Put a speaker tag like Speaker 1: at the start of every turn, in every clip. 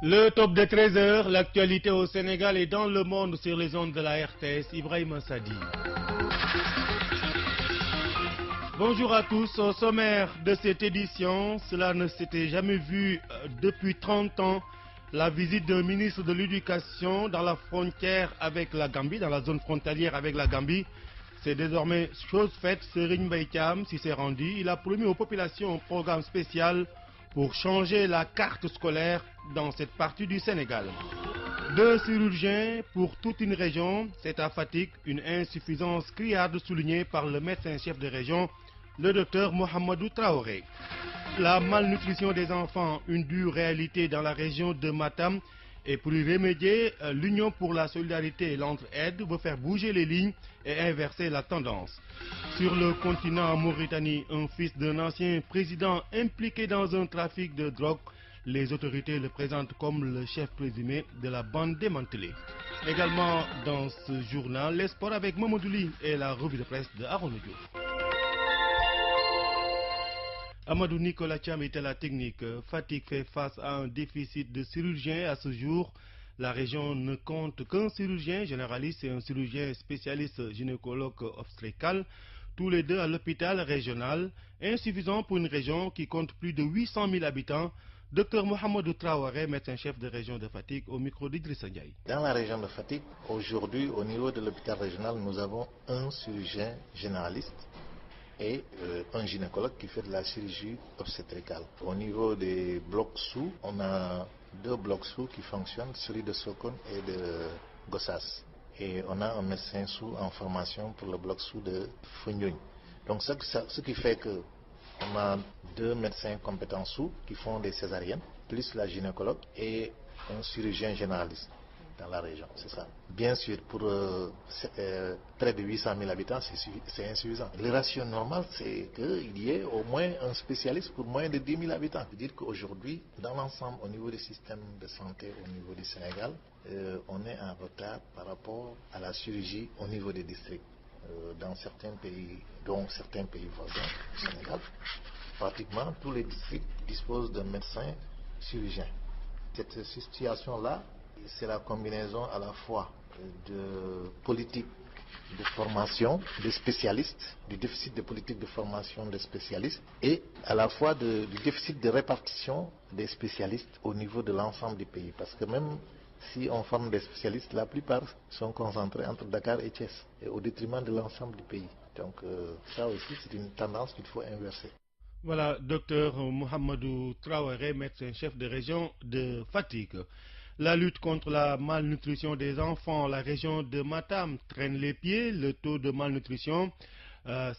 Speaker 1: Le top de 13 heures, l'actualité au Sénégal et dans le monde sur les ondes de la RTS, Ibrahima Sadi. Bonjour à tous, au sommaire de cette édition, cela ne s'était jamais vu depuis 30 ans. La visite d'un ministre de l'Éducation dans la frontière avec la Gambie, dans la zone frontalière avec la Gambie. C'est désormais chose faite. Serigne Mbaye Thiam s'y s'est rendu. Il a promis aux populations un programme spécial pour changer la carte scolaire dans cette partie du Sénégal. 2 chirurgiens pour toute une région, c'est à Fatick, une insuffisance criarde soulignée par le médecin-chef de région, le docteur Mohamedou Traoré. La malnutrition des enfants, une dure réalité dans la région de Matam. Et pour y remédier, l'Union pour la solidarité et l'entraide veut faire bouger les lignes et inverser la tendance. Sur le continent en Mauritanie, un fils d'un ancien président impliqué dans un trafic de drogue, les autorités le présentent comme le chef présumé de la bande démantelée. Également dans ce journal, les sports avec Mamadou Ly et la revue de presse de Aaron Diouf. Amadou Nicolas Thiam était la technique. Fatick fait face à un déficit de chirurgiens à ce jour. La région ne compte qu'un chirurgien généraliste et un chirurgien spécialiste gynécologue obstétrical, tous les deux à l'hôpital régional, insuffisant pour une région qui compte plus de 800 000 habitants. Docteur Mohamedou Traoré, médecin-chef de région de Fatick, au micro d'Idrissa Ndiaye.
Speaker 2: Dans la région de Fatick, aujourd'hui, au niveau de l'hôpital régional, nous avons un chirurgien généraliste et un gynécologue qui fait de la chirurgie obstétricale. Au niveau des blocs sous, on a 2 blocs sous qui fonctionnent, celui de Sokone et de Gossas. Et on a un médecin sous en formation pour le bloc sous de Foundiougne. Donc ce qui fait que on a 2 médecins compétents sous qui font des césariennes, plus la gynécologue et un chirurgien généraliste dans la région, c'est ça. Bien sûr, pour près de 800 000 habitants, c'est insuffisant. Le ratio normal, c'est qu'il y ait au moins un spécialiste pour moins de 10 000 habitants. C'est-à-dire qu'aujourd'hui, dans l'ensemble, au niveau du système de santé, au niveau du Sénégal, on est en retard par rapport à la chirurgie au niveau des districts. Dans certains pays, dont certains pays voisins du Sénégal, pratiquement tous les districts disposent d'un médecin chirurgien. Cette situation-là, c'est la combinaison à la fois de politique de formation des spécialistes, du déficit de politique de formation des spécialistes et à la fois du déficit de répartition des spécialistes au niveau de l'ensemble du pays. Parce que même si on forme des spécialistes, la plupart sont concentrés entre Dakar et Thiès, et au détriment de l'ensemble du pays. Donc ça aussi, c'est une tendance qu'il faut inverser.
Speaker 1: Voilà, docteur Mohamedou Traoré, médecin-chef de région de Fatick. La lutte contre la malnutrition des enfants, la région de Matam traîne les pieds. Le taux de malnutrition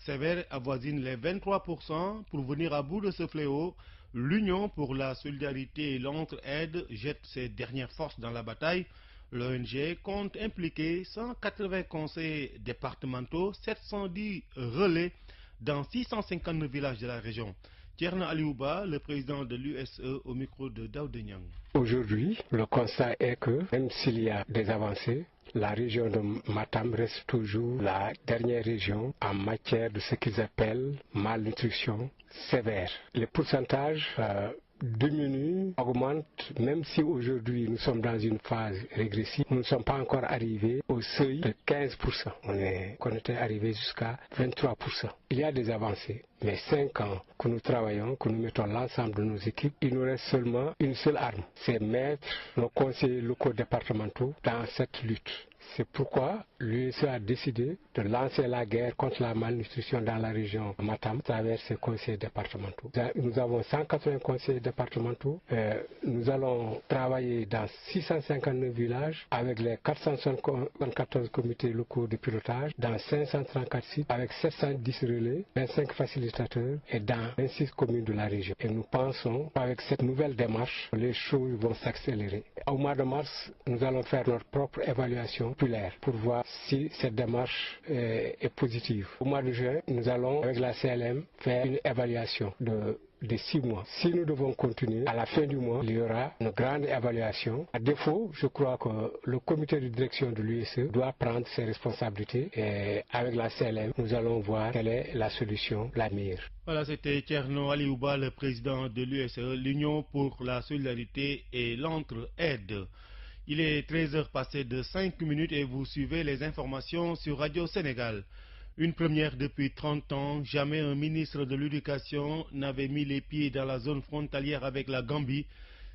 Speaker 1: sévère avoisine les 23%. Pour venir à bout de ce fléau, l'Union pour la solidarité et l'entraide jette ses dernières forces dans la bataille. L'ONG compte impliquer 180 conseillers départementaux, 710 relais dans 659 villages de la région. Thierno Aliouba, le président de l'USE, au micro de Daoud Niang.
Speaker 3: Aujourd'hui, le constat est que même s'il y a des avancées, la région de Matam reste toujours la dernière région en matière de ce qu'ils appellent malnutrition sévère. Les pourcentages diminue, augmente, même si aujourd'hui nous sommes dans une phase régressive, nous ne sommes pas encore arrivés au seuil de 15%. On était arrivé jusqu'à 23%. Il y a des avancées, mais 5 ans que nous travaillons, que nous mettons l'ensemble de nos équipes, il nous reste seulement une seule arme, c'est mettre nos conseillers locaux départementaux dans cette lutte. C'est pourquoi l'USE a décidé de lancer la guerre contre la malnutrition dans la région de Matam à travers ses conseillers départementaux. Nous avons 180 conseillers départementaux. Nous allons travailler dans 659 villages avec les 474 comités locaux de pilotage, dans 534 sites avec 710 relais, 25 facilitateurs et dans 26 communes de la région. Et nous pensons qu'avec cette nouvelle démarche, les choses vont s'accélérer. Au mois de mars, nous allons faire notre propre évaluation pour voir si cette démarche est positive. Au mois de juin, nous allons, avec la CLM, faire une évaluation de de 6 mois. Si nous devons continuer, à la fin du mois, il y aura une grande évaluation. À défaut, je crois que le comité de direction de l'USE doit prendre ses responsabilités et avec la CLM, nous allons voir quelle est la solution la meilleure.
Speaker 1: Voilà, c'était Thierno Aliouba, le président de l'USE, l'Union pour la solidarité et l'entraide. Il est 13h passé de 5 minutes et vous suivez les informations sur Radio Sénégal. Une première depuis 30 ans, jamais un ministre de l'Éducation n'avait mis les pieds dans la zone frontalière avec la Gambie.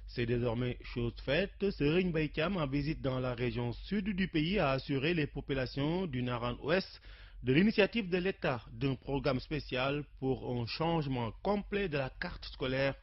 Speaker 1: C'est désormais chose faite. Serigne Mbaye Thiam, en visite dans la région sud du pays, a assuré les populations du Naran-Ouest de l'initiative de l'État d'un programme spécial pour un changement complet de la carte scolaire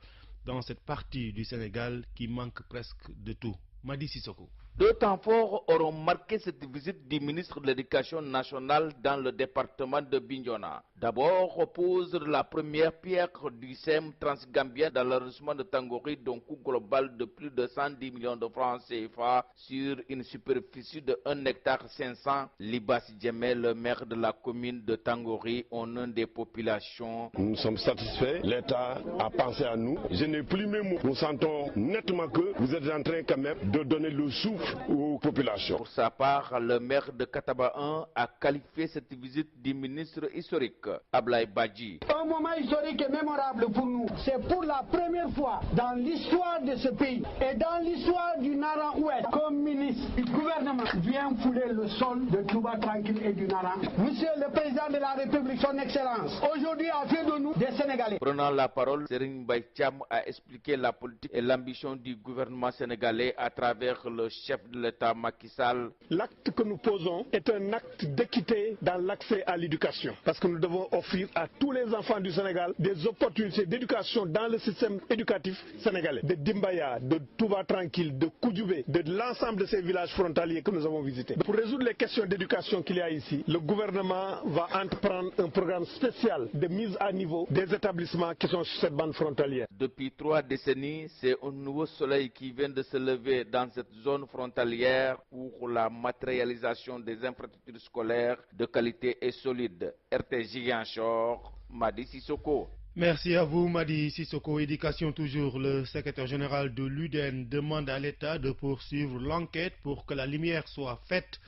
Speaker 1: dans cette partie du Sénégal qui manque presque de tout. Madi Sissoko.
Speaker 4: Deux temps forts auront marqué cette visite du ministre de l'Éducation nationale dans le département de Bignona. D'abord, repose la première pierre du CEM transgambien dans l'arrondissement de Tangori d'un coût global de plus de 110 millions de francs CFA sur une superficie de 1 hectare 500. Libas Djemé, le maire de la commune de Tangori, en un des populations.
Speaker 5: Nous sommes satisfaits, l'État a pensé à nous. Je n'ai plus mes mots. Nous sentons nettement que vous êtes en train quand même de donner le souffle aux populations.
Speaker 4: Pour sa part, le maire de Kataba 1 a qualifié cette visite du ministre historique, Ablaye Badji.
Speaker 6: Un moment historique et mémorable pour nous. C'est pour la première fois dans l'histoire de ce pays et dans l'histoire du Naran-Ouest qu'un ministre du gouvernement vient fouler le sol de Touba Tranquille et du Naran. Monsieur le président de la République, son excellence, aujourd'hui a fait de nous des Sénégalais.
Speaker 4: Prenant la parole, Serigne Mbaye Thiam a expliqué la politique et l'ambition du gouvernement sénégalais à travers le chef de l'État Macky Sall.
Speaker 5: L'acte que nous posons est un acte d'équité dans l'accès à l'éducation. Parce que nous devons offrir à tous les enfants du Sénégal des opportunités d'éducation dans le système éducatif sénégalais. De Dimbaya, de Touba Tranquille, de Koudjoubé, de l'ensemble de ces villages frontaliers que nous avons visités. Pour résoudre les questions d'éducation qu'il y a ici, le gouvernement va entreprendre un programme spécial de mise à niveau des établissements qui sont sur cette bande frontalière.
Speaker 4: Depuis 3 décennies, c'est un nouveau soleil qui vient de se lever dans cette zone frontalière pour la matérialisation des infrastructures scolaires de qualité et solide. RT Ziguinchor, Madi Sissoko.
Speaker 1: Merci à vous, Madi Sissoko. Éducation toujours. Le secrétaire général de l'UDN demande à l'État de poursuivre l'enquête pour que la lumière soit faite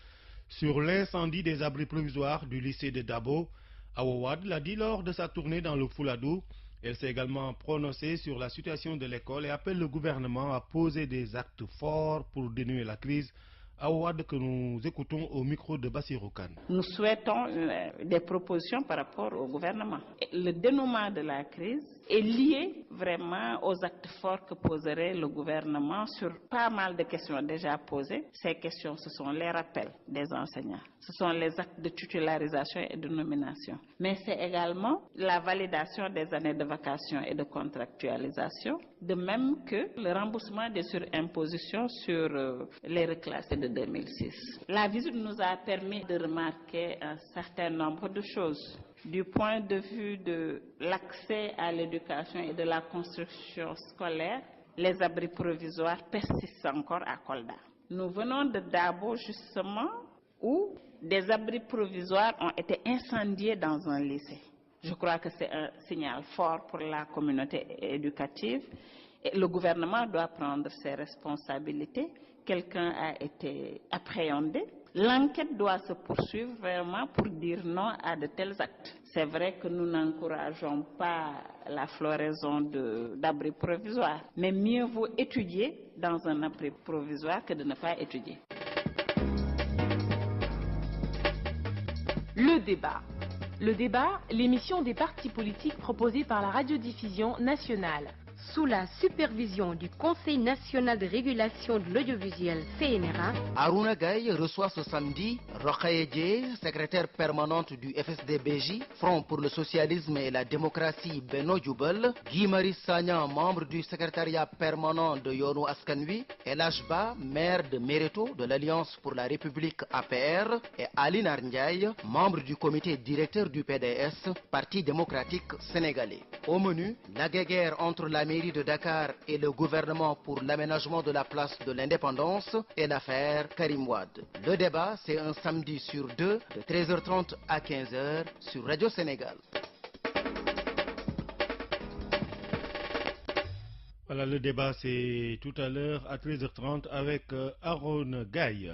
Speaker 1: sur l'incendie des abris provisoires du lycée de Dabo. Awawad l'a dit lors de sa tournée dans le Fouladou. Elle s'est également prononcée sur la situation de l'école et appelle le gouvernement à poser des actes forts pour dénouer la crise. Awad, que nous écoutons au micro de Bassirou Kane.
Speaker 7: Nous souhaitons des propositions par rapport au gouvernement. Le dénouement de la crise est lié vraiment aux actes forts que poserait le gouvernement sur pas mal de questions déjà posées. Ces questions, ce sont les rappels des enseignants, ce sont les actes de titularisation et de nomination, mais c'est également la validation des années de vacation et de contractualisation, de même que le remboursement des surimpositions sur les reclassés de 2006. La visite nous a permis de remarquer un certain nombre de choses. Du point de vue de l'accès à l'éducation et de la construction scolaire, les abris provisoires persistent encore à Kolda. Nous venons de Dabo justement où des abris provisoires ont été incendiés dans un lycée. Je crois que c'est un signal fort pour la communauté éducative. Et le gouvernement doit prendre ses responsabilités. Quelqu'un a été appréhendé. L'enquête doit se poursuivre vraiment pour dire non à de tels actes. C'est vrai que nous n'encourageons pas la floraison d'abris provisoires, mais mieux vaut étudier dans un abri provisoire que de ne pas étudier.
Speaker 8: Le débat. Le débat, l'émission des partis politiques proposée par la radiodiffusion nationale.
Speaker 9: Sous la supervision du Conseil national de régulation de l'audiovisuel CNRA,
Speaker 10: Aruna Gaye reçoit ce samedi Rokhaya Dieye, secrétaire permanente du FSD/BJ, Front pour le socialisme et la démocratie Benno Djoubel, Guy Marius Sagna, membre du secrétariat permanent de Yonou Askan Wi, El Hadj Ba, maire de Méréto de l'Alliance pour la République APR, et Ali Nar Ndiaye, membre du comité directeur du PDS, Parti démocratique sénégalais. Au menu, la guerre entre la mairie de Dakar et le gouvernement pour l'aménagement de la place de l'indépendance et l'affaire Karim Wade. Le débat, c'est un samedi sur 2 de 13h30 à 15h sur Radio Sénégal.
Speaker 1: Voilà, le débat c'est tout à l'heure à 13h30 avec Aaron Gaye.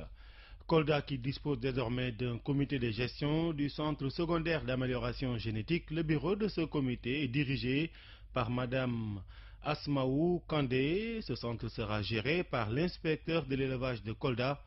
Speaker 1: Kolda qui dispose désormais d'un comité de gestion du centre secondaire d'amélioration génétique. Le bureau de ce comité est dirigé par Madame Asmaou Kandé. Ce centre sera géré par l'inspecteur de l'élevage de Kolda.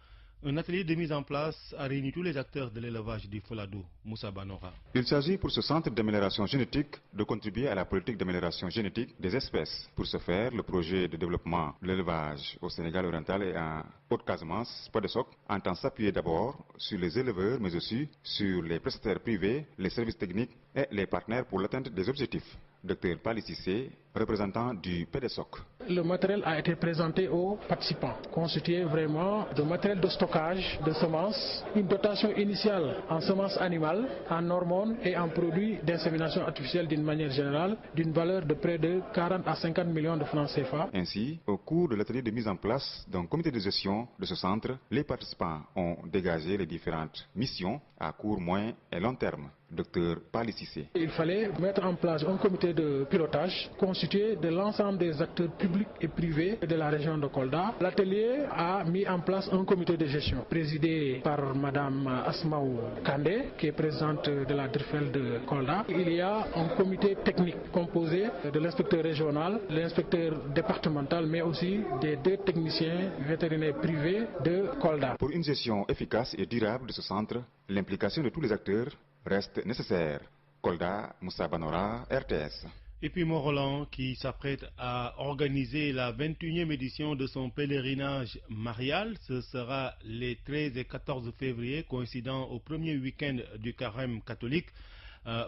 Speaker 1: Un atelier de mise en place a réuni tous les acteurs de l'élevage du Foladou, Moussa Banora.
Speaker 11: Il s'agit pour ce centre d'amélioration génétique de contribuer à la politique d'amélioration génétique des espèces. Pour ce faire, le projet de développement de l'élevage au Sénégal oriental et en Haute-Casamance, PODESOC, entend s'appuyer d'abord sur les éleveurs, mais aussi sur les prestataires privés, les services techniques et les partenaires pour l'atteinte des objectifs. Dr Pali Cissé, représentant du PDSOC.
Speaker 12: Le matériel a été présenté aux participants, constitué vraiment de matériel de stockage de semences, une dotation initiale en semences animales, en hormones et en produits d'insémination artificielle d'une manière générale, d'une valeur de près de 40 à 50 millions de francs CFA.
Speaker 11: Ainsi, au cours de l'atelier de mise en place d'un comité de gestion de ce centre, les participants ont dégagé les différentes missions à court, moyen et long terme. Dr Pali Cissé.
Speaker 12: Il fallait mettre en place un comité de pilotage constitué de l'ensemble des acteurs publics et privés de la région de Kolda. L'atelier a mis en place un comité de gestion présidé par Madame Asmaou Kandé, qui est présidente de la DRFEL de Kolda. Il y a un comité technique composé de l'inspecteur régional, l'inspecteur départemental, mais aussi des 2 techniciens vétérinaires privés de Kolda.
Speaker 11: Pour une gestion efficace et durable de ce centre, l'implication de tous les acteurs reste nécessaire. Kolda, Moussa Banora, RTS.
Speaker 1: Et puis Mont-Roland qui s'apprête à organiser la 21e édition de son pèlerinage marial. Ce sera les 13 et 14 février, coïncidant au premier week-end du carême catholique.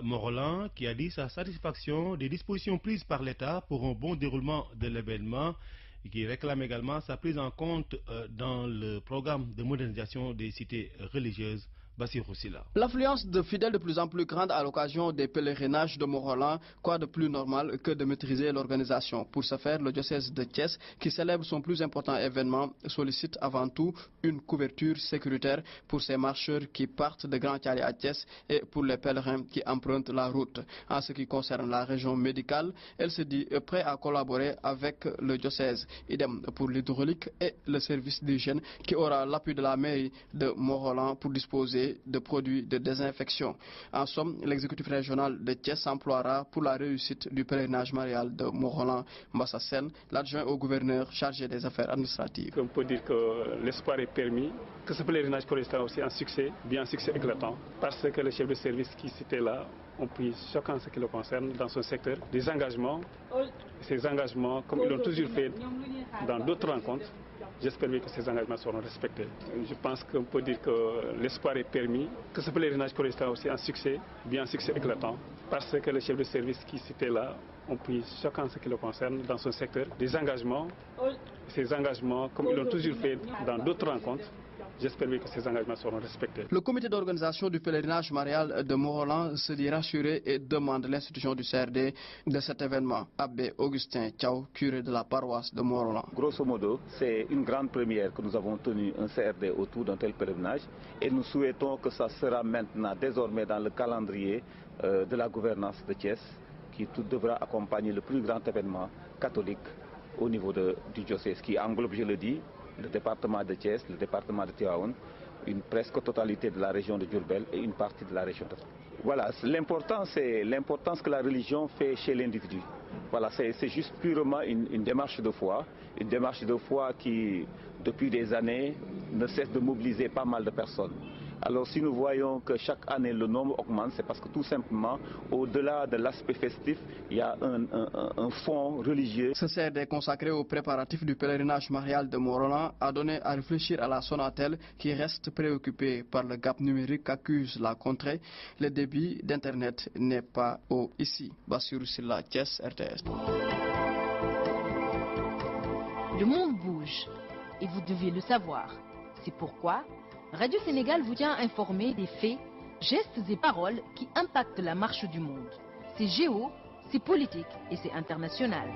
Speaker 1: Mont-Roland qui a dit sa satisfaction des dispositions prises par l'État pour un bon déroulement de l'événement et qui réclame également sa prise en compte dans le programme de modernisation des cités religieuses.
Speaker 13: L'affluence de fidèles de plus en plus grande à l'occasion des pèlerinages de Mont-Roland, quoi de plus normal que de maîtriser l'organisation. Pour ce faire, le diocèse de Thiès, qui célèbre son plus important événement, sollicite avant tout une couverture sécuritaire pour ces marcheurs qui partent de Grand Thialé à Thiès et pour les pèlerins qui empruntent la route. En ce qui concerne la région médicale, elle se dit prête à collaborer avec le diocèse. Idem pour l'hydraulique et le service d'hygiène qui aura l'appui de la mairie de Mont-Roland pour disposer de produits de désinfection. En somme, l'exécutif régional de Thiès s'emploiera pour la réussite du pèlerinage marial de Mont-Roland Massassène, l'adjoint au gouverneur chargé des affaires administratives.
Speaker 5: On peut dire que l'espoir est permis, que ce pèlerinage correspond aussi à un succès, bien un succès éclatant, parce que les chefs de service qui étaient là ont pris chacun ce qui le concerne dans son secteur des engagements. Ces engagements, comme ils l'ont toujours fait dans d'autres rencontres, j'espère que ces engagements seront respectés. Je pense qu'on peut dire que l'espoir est permis, que ce pèlerinage correspond aussi à un succès, bien un succès éclatant, parce que les chefs de service qui étaient là ont pris chacun ce qui le concerne dans son secteur des engagements. Ces engagements, comme ils l'ont toujours fait dans d'autres rencontres, j'espère que ces engagements seront respectés.
Speaker 13: Le comité d'organisation du pèlerinage marial de Mont-Roland se dit rassuré et demande l'institution du CRD de cet événement. Abbé Augustin Thiaw, curé de la paroisse de Mont-Roland.
Speaker 14: Grosso modo, c'est une grande première que nous avons tenu un CRD autour d'un tel pèlerinage et nous souhaitons que ça sera maintenant désormais dans le calendrier de la gouvernance de Thiès qui devra accompagner le plus grand événement catholique au niveau du diocèse qui englobe, je le dis, le département de Thiès, le département de Tivaouane, une presque totalité de la région de Diourbel et une partie de la région de... Voilà, l'importance que la religion fait chez l'individu. Voilà, c'est juste purement une démarche de foi qui, depuis des années, ne cesse de mobiliser pas mal de personnes. Alors si nous voyons que chaque année le nombre augmente, c'est parce que tout simplement, au-delà de l'aspect festif, il y a un fond religieux.
Speaker 13: Ce CRD consacré aux préparatifs du pèlerinage marial de Mont-Roland a donné à réfléchir à la Sonatel qui reste préoccupée par le gap numérique qu'accuse la contrée. Le débit d'Internet n'est pas haut ici. Bassirou Silla, Thiès, RTS.
Speaker 15: Le monde bouge et vous devez le savoir. C'est pourquoi Radio Sénégal vous tient informé des faits, gestes et paroles qui impactent la marche du monde. C'est géo, c'est politique et c'est international.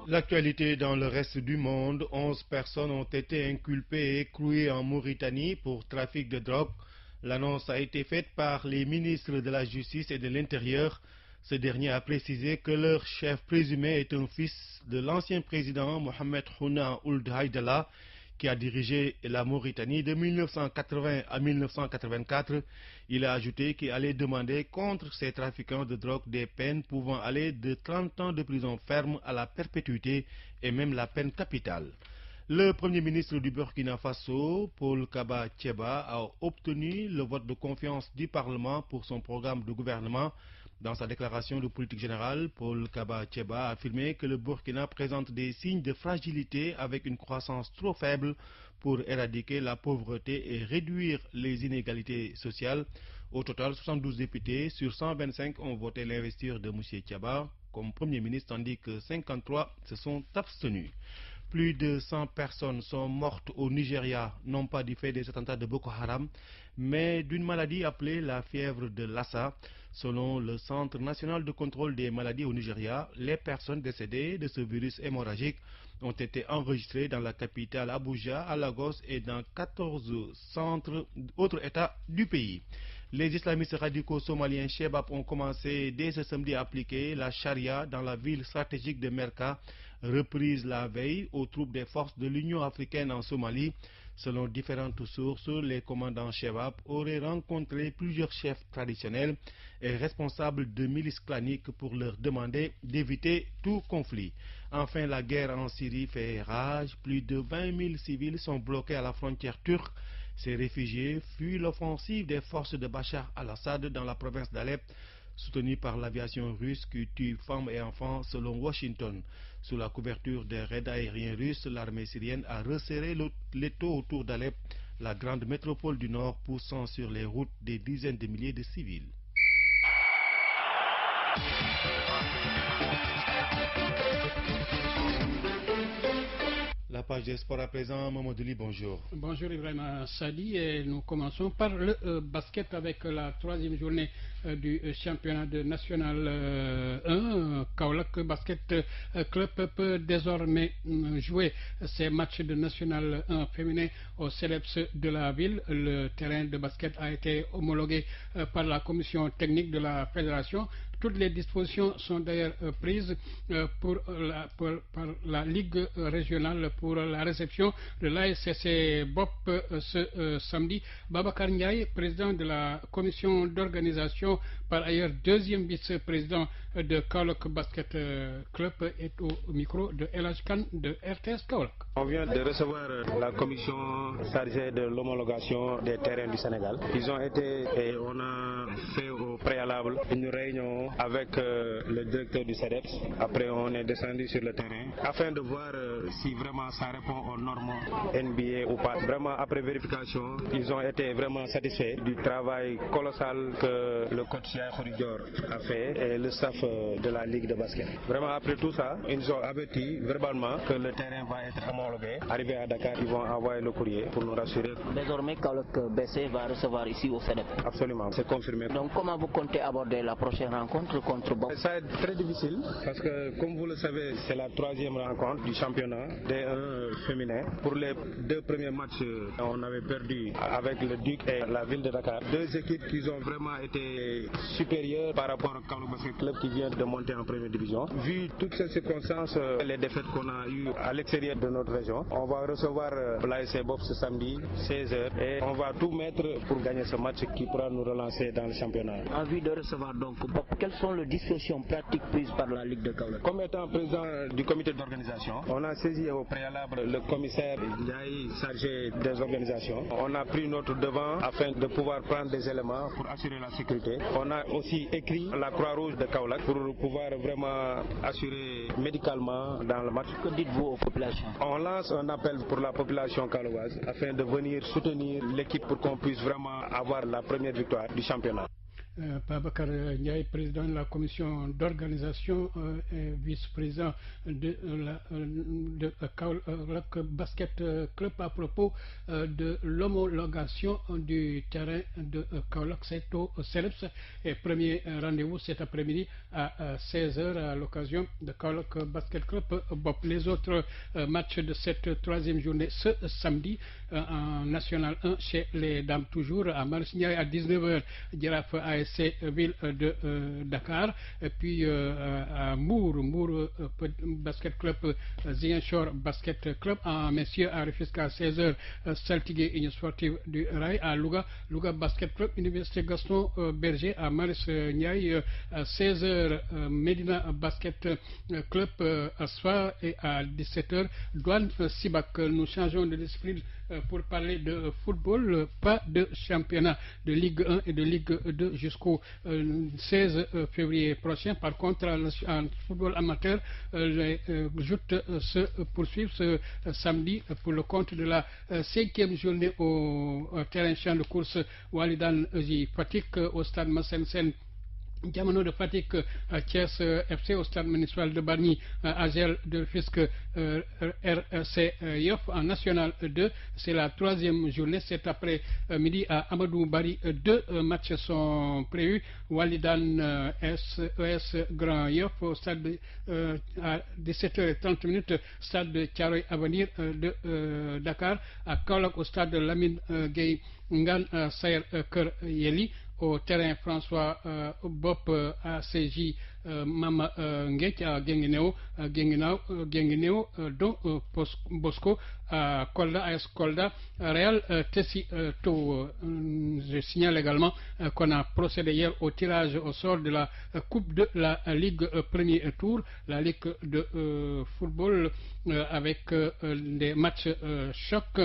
Speaker 1: L'actualité dans le reste du monde, 11 personnes ont été inculpées et écrouées en Mauritanie pour trafic de drogue. L'annonce a été faite par les ministres de la Justice et de l'Intérieur. Ce dernier a précisé que leur chef présumé est un fils de l'ancien président Mohamed Houna Ould Haïdala, qui a dirigé la Mauritanie de 1980 à 1984. Il a ajouté qu'il allait demander contre ces trafiquants de drogue des peines pouvant aller de 30 ans de prison ferme à la perpétuité et même la peine capitale. Le Premier ministre du Burkina Faso, Paul Kaba Tcheba, a obtenu le vote de confiance du Parlement pour son programme de gouvernement. Dans sa déclaration de politique générale, Paul Kaba Tcheba a affirmé que le Burkina présente des signes de fragilité avec une croissance trop faible pour éradiquer la pauvreté et réduire les inégalités sociales. Au total, 72 députés sur 125 ont voté l'investiture de M. Tcheba comme Premier ministre, tandis que 53 se sont abstenus. Plus de 100 personnes sont mortes au Nigeria, non pas du fait des attentats de Boko Haram, mais d'une maladie appelée la fièvre de Lassa. Selon le Centre national de contrôle des maladies au Nigeria, les personnes décédées de ce virus hémorragique ont été enregistrées dans la capitale Abuja, à Lagos et dans 14 autres États du pays. Les islamistes radicaux somaliens Shebab ont commencé dès ce samedi à appliquer la charia dans la ville stratégique de Merka, reprise la veille aux troupes des forces de l'Union africaine en Somalie. Selon différentes sources, les commandants Shebab auraient rencontré plusieurs chefs traditionnels et responsables de milices claniques pour leur demander d'éviter tout conflit. Enfin, la guerre en Syrie fait rage. Plus de 20 000 civils sont bloqués à la frontière turque. Ces réfugiés fuient l'offensive des forces de Bachar al-Assad dans la province d'Alep, soutenue par l'aviation russe qui tue femmes et enfants selon Washington. Sous la couverture des raids aériens russes, l'armée syrienne a resserré l'étau autour d'Alep, la grande métropole du nord, poussant sur les routes des dizaines de milliers de civils. La page des sports à présent, Mamadou, bonjour.
Speaker 16: Bonjour Ibrahim Sadi, et nous commençons par le basket avec la troisième journée du championnat de National 1. Kaolack Basket Club peut désormais jouer ses matchs de National 1 féminin au CELEPS de la ville. Le terrain de basket a été homologué par la commission technique de la fédération. Toutes les dispositions sont d'ailleurs prises par la Ligue régionale pour la réception de l'ASC BOP ce samedi. Babacar Ndiaye, président de la commission d'organisation, par ailleurs deuxième vice-président de Kaolack Basket Club, est au micro de El Hadj Kane de RTS Kaolack.
Speaker 17: On vient de recevoir la commission chargée de l'homologation des terrains du Sénégal. Ils ont été, et on a fait au préalable une réunion avec le directeur du CEDEPS. Après, on est descendu sur le terrain afin de voir si vraiment ça répond aux normes NBA ou pas. Vraiment, après vérification, ils ont été vraiment satisfaits du travail colossal que le coach Dior a fait et le staff de la Ligue de basket. Vraiment, après tout ça, ils ont averti verbalement que le terrain va être homologué. Arrivé à Dakar, ils vont envoyer le courrier pour nous rassurer.
Speaker 18: Désormais, Kaolack BC va recevoir ici au CEDEP.
Speaker 17: Absolument, c'est confirmé.
Speaker 18: Donc, comment vous comptez aborder la prochaine rencontre contre Bob?
Speaker 17: Ça va être très difficile parce que, comme vous le savez, c'est la troisième rencontre du championnat D1 féminin. Pour les deux premiers matchs, on avait perdu avec le Duc et la ville de Dakar. Deux équipes qui ont vraiment été supérieures par rapport au Kaolack Basket Club qui vient de monter en première division. Vu toutes ces circonstances, les défaites qu'on a eues à l'extérieur de notre région, on va recevoir l'ASC Bob ce samedi 16h et on va tout mettre pour gagner ce match qui pourra nous relancer dans le championnat.
Speaker 18: En vue de recevoir donc Bob, quelles sont les dispositions pratiques prises par la Ligue de Kaolack?
Speaker 17: Comme étant président du comité d'organisation, on a saisi au préalable le commissaire Ndiaye chargé des organisations. On a pris notre devant afin de pouvoir prendre des éléments pour assurer la sécurité. On a aussi écrit la Croix-Rouge de Kaolack pour pouvoir vraiment assurer médicalement dans le match.
Speaker 18: Que dites-vous aux populations?
Speaker 17: On lance un appel pour la population kaolackoise afin de venir soutenir l'équipe pour qu'on puisse vraiment avoir la première victoire du championnat.
Speaker 16: Babacar Ndiaye, président de la commission d'organisation et vice-président de Kaolack Basket Club à propos de l'homologation du terrain de Kaolack. C'est au CELEPS et premier rendez-vous cet après-midi à 16h à l'occasion de Kaolack Basket Club. Les autres matchs de cette troisième journée ce samedi en National 1 chez les dames toujours à Marius Ndiaye à 19h, Giraffe AS l'ASC Ville de Dakar. Et puis à Mour Basket Club, Ziguinchor Basket Club, à messieurs à Rufisque à 16h, Saltigué Union Sportive du Rail, à Louga Basket Club, Université Gaston Berger, à Maris Niaï, à 16h, Medina Basket Club Asfa, et à 17h, Douane Sibac. Nous changeons de discipline pour parler de football, pas de championnat de Ligue 1 et de Ligue 2 jusqu'au 16 février prochain. Par contre, en football amateur, les joutes se poursuivent ce samedi pour le compte de la 5e journée au terrain champ de course Walidan Fatick au stade Massensen. Diamano de Fatick, Thiès FC au stade municipal de Bargny, AGEL de Rufisque, RC Yoff en National 2. C'est la 3e journée. Cet après-midi à Amadou Bari, 2 matchs sont prévus. Walidan ES Grand Yoff au stade à 17h30, stade de Thiaroye Avenir de Dakar. À Kaolack au stade de Lamine Gueye Ngan Sayer Keur Yeli. Au terrain François Bop à CJ Mama Ngek à Guinguinéo, dont Bosco à Kolda, AS Kolda, Real Tessi To. Je signale également qu'on a procédé hier au tirage au sort de la Coupe de la Ligue premier tour, la Ligue de football, avec des matchs chocs,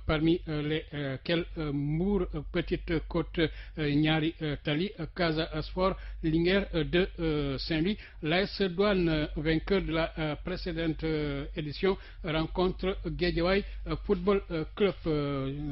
Speaker 16: parmi lesquels Mour, Petite Côte, Niari Tali, Casa Sport, Linguère de Saint-Louis. L'AS Douane, vainqueur de la précédente édition, rencontre Guédiawaye Football Club.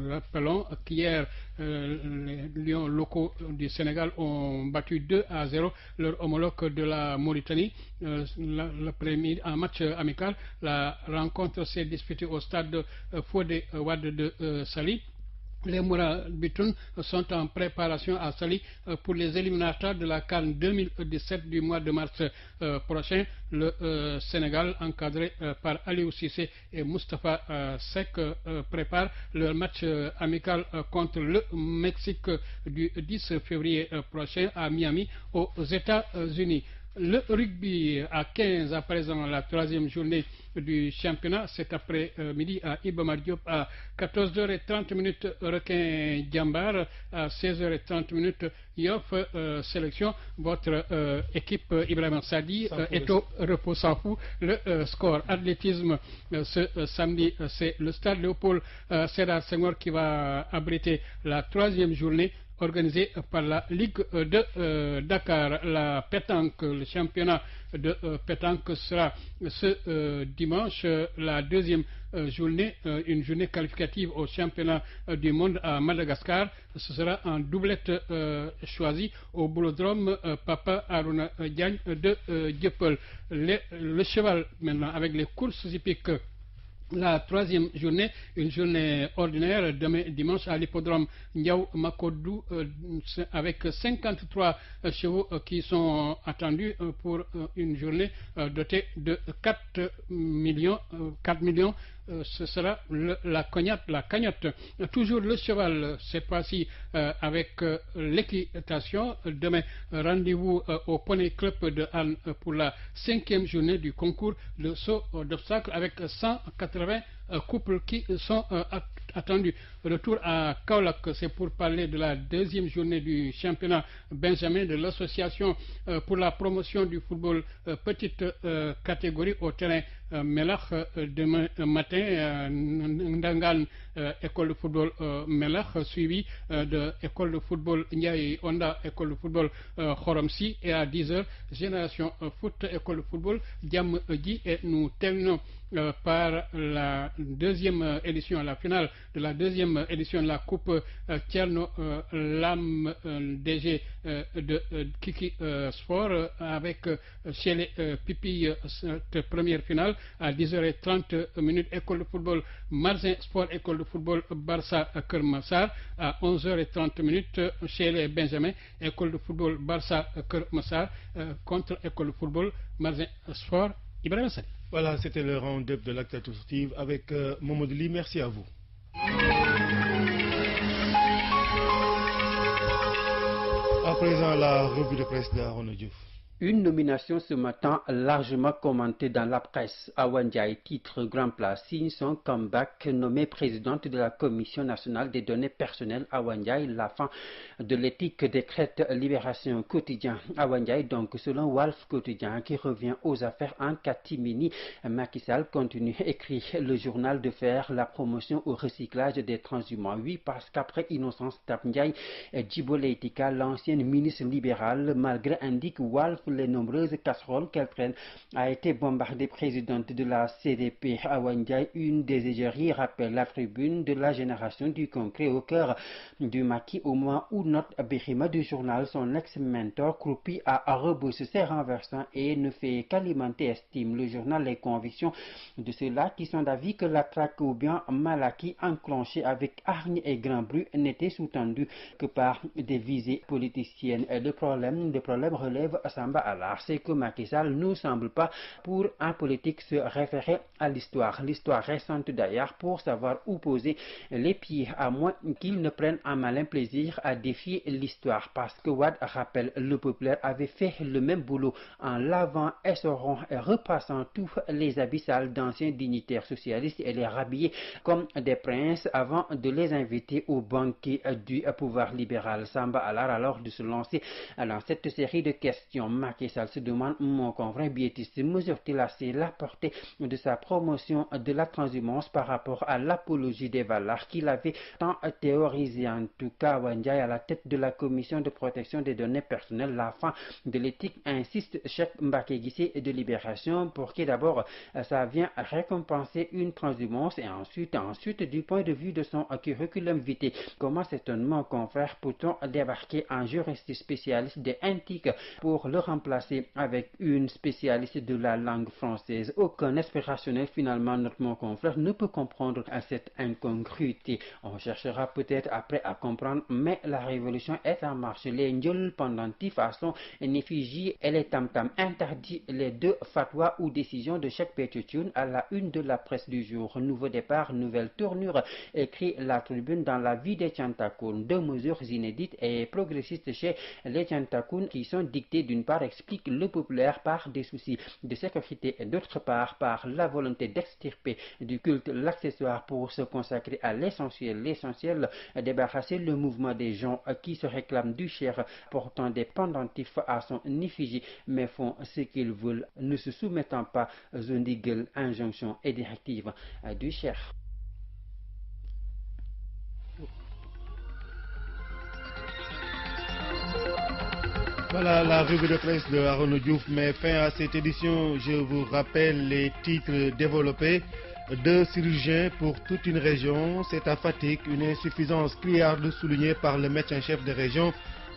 Speaker 16: Rappelons qu'hier, les Lions locaux du Sénégal ont battu 2-0 leur homologue de la Mauritanie. L'après-midi, en match amical, la rencontre s'est disputée au stade Fodé Wade de Saly. Les Mourabitoun sont en préparation à Saly pour les éliminatoires de la CAN 2017 du mois de mars prochain. Le Sénégal, encadré par Aliou Cissé et Moustapha Seck, prépare leur match amical contre le Mexique du 10 février prochain à Miami, aux États-Unis. Le rugby à 15 à présent, la 3e journée du championnat, cet après-midi à Iba Mar Diop à 14h30, Requin Diambar, à 16h30, Yoff Sélection. Votre équipe Ibrahima Sadi est au repos sans fou. Le score athlétisme ce samedi, c'est le stade Léopold Sédar Senghor qui va abriter la 3e journée organisé par la Ligue de Dakar. La pétanque, le championnat de pétanque sera ce dimanche, la 2e journée, une journée qualificative au championnat du monde à Madagascar. Ce sera en doublette choisie au boulodrome Papa Aruna Diagne de Dieuppeul. Le cheval maintenant avec les courses hippiques. La 3e journée, une journée ordinaire, demain dimanche à l'hippodrome Ndiaw Makodou, avec 53 chevaux qui sont attendus pour une journée dotée de 4 millions. Ce sera la cagnotte. Toujours le cheval, cette fois-ci avec l'équitation. Demain, rendez-vous au Poney Club de Anne pour la 5e journée du concours de saut d'obstacles avec 180 couples qui sont attendus. Retour à Kaolack, c'est pour parler de la 2e journée du championnat Benjamin de l'association pour la promotion du football petite catégorie au terrain Melach. Demain matin, Ndangan, école de football Melach, suivi de école de football Ndiaye Onda, école de football Khoromsi, et à 10h, Génération Foot, école de football Diam Dji. Et nous terminons par la 2e édition, la finale de la 2e édition de la Coupe Thierno Lam DG de Kiki Sport, avec chez les Pipi cette première finale à 10h30, école de football Marzin Sport, école de football Barça Keur Massar. À 11h30 chez les Benjamins, école de football Barça Keur Massar contre école de football Marzin Sport. Ibrahima Sadi.
Speaker 1: Voilà, c'était le round-up de l'actualité sportive avec Mamadou Ly. Merci à vous. À présent, la revue de presse d'Aaron Diouf.
Speaker 19: Une nomination ce matin largement commentée dans la presse. Awa Ndiaye, titre Grand Place, signe son comeback, nommée présidente de la Commission nationale des données personnelles. Awa Ndiaye, la fin de l'éthique décrète Libération Quotidien. Awa Ndiaye, donc, selon Walf Quotidien, qui revient aux affaires en catimini. Macky Sall continue, écrit le journal, de faire la promotion au recyclage des transhumants. Oui, parce qu'après Innocence Ntap Ndiaye, Djibo Leyti Ka, l'ancienne ministre libérale, malgré, indique Walf, les nombreuses casseroles qu'elle traîne, a été bombardée présidente de la CDP. Awa Ndiaye, une des égéries, rappelle la tribune de la génération du concret au cœur du maquis, au moment où note Birima du journal, son ex-mentor croupit à rebosser ses renversants et ne fait qu'alimenter, estime le journal, les convictions de ceux-là qui sont d'avis que la traque ou bien Malaki enclenchée avec hargne et grand bruit n'était sous-tendu que par des visées politiciennes. Et le problème relève Samba Alors, c'est que Macky Sall ne semble pas, pour un politique, se référer à l'histoire récente d'ailleurs, pour savoir où poser les pieds, à moins qu'il ne prenne un malin plaisir à défier l'histoire, parce que Wade, rappelle le populaire, avait fait le même boulot en lavant, essorant et repassant tous les habits sales d'anciens dignitaires socialistes et les rhabiller comme des princes avant de les inviter au banquet du pouvoir libéral. Samba alors de se lancer dans cette série de questions. Macky Sall se demande, mon confrère biétiste, mesure-t-il assez la portée de sa promotion de la transhumance par rapport à l'apologie des valeurs qu'il avait tant théorisé? En tout cas, Awa Ndiaye à la tête de la commission de protection des données personnelles, la fin de l'éthique, insiste Cheikh Mbacké Guissé de Libération, pour que d'abord ça vient récompenser une transhumance et ensuite du point de vue de son curriculum vitae. Comment s'étonnement, confrère, peut-on débarquer un juriste spécialiste des antiques pour le remplacer avec une spécialiste de la langue française? Aucun aspirationnel, finalement, notre mon confrère, ne peut comprendre à cette incongruité. On cherchera peut-être après à comprendre, mais la révolution est en marche. Les ndiols pendentifs à son effigie et les tam-tam interdit les deux fatwas ou décisions de Cheikh Béthio Thioune à la une de la presse du jour. Nouveau départ, nouvelle tournure, écrit la tribune dans la vie des Tiantakoun. Deux mesures inédites et progressistes chez les Tiantakoun qui sont dictées d'une part, explique le populaire, par des soucis de sécurité et d'autre part par la volonté d'extirper du culte l'accessoire pour se consacrer à l'essentiel, débarrasser le mouvement des gens qui se réclament du cher, portant des pendentifs à son effigie, mais font ce qu'ils veulent, ne se soumettant pas aux indignes injonctions et directives du cher.
Speaker 1: Voilà, la revue de presse de Aaron Diouf met fin à cette édition. Je vous rappelle les titres développés. 2 chirurgiens pour toute une région. C'est à Fatick, une insuffisance criarde soulignée par le médecin-chef de région,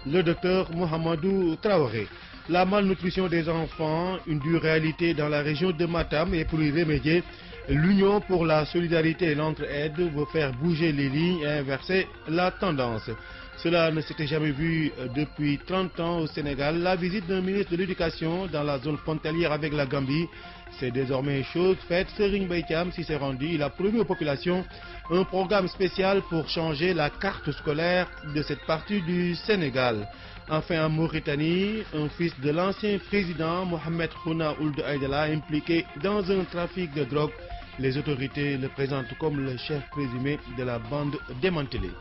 Speaker 1: le docteur Mohamedou Traoré. La malnutrition des enfants, une dure réalité dans la région de Matam, et pour y remédier, l'Union pour la solidarité et l'entraide veut faire bouger les lignes et inverser la tendance. Cela ne s'était jamais vu depuis 30 ans au Sénégal. La visite d'un ministre de l'Éducation dans la zone frontalière avec la Gambie, c'est désormais chose faite. Serigne Mbaye Thiam s'y s'est rendu. Il a promis aux populations un programme spécial pour changer la carte scolaire de cette partie du Sénégal. Enfin, en Mauritanie, un fils de l'ancien président Mohamed Khouna Ould Aïdala impliqué dans un trafic de drogue. Les autorités le présentent comme le chef présumé de la bande démantelée.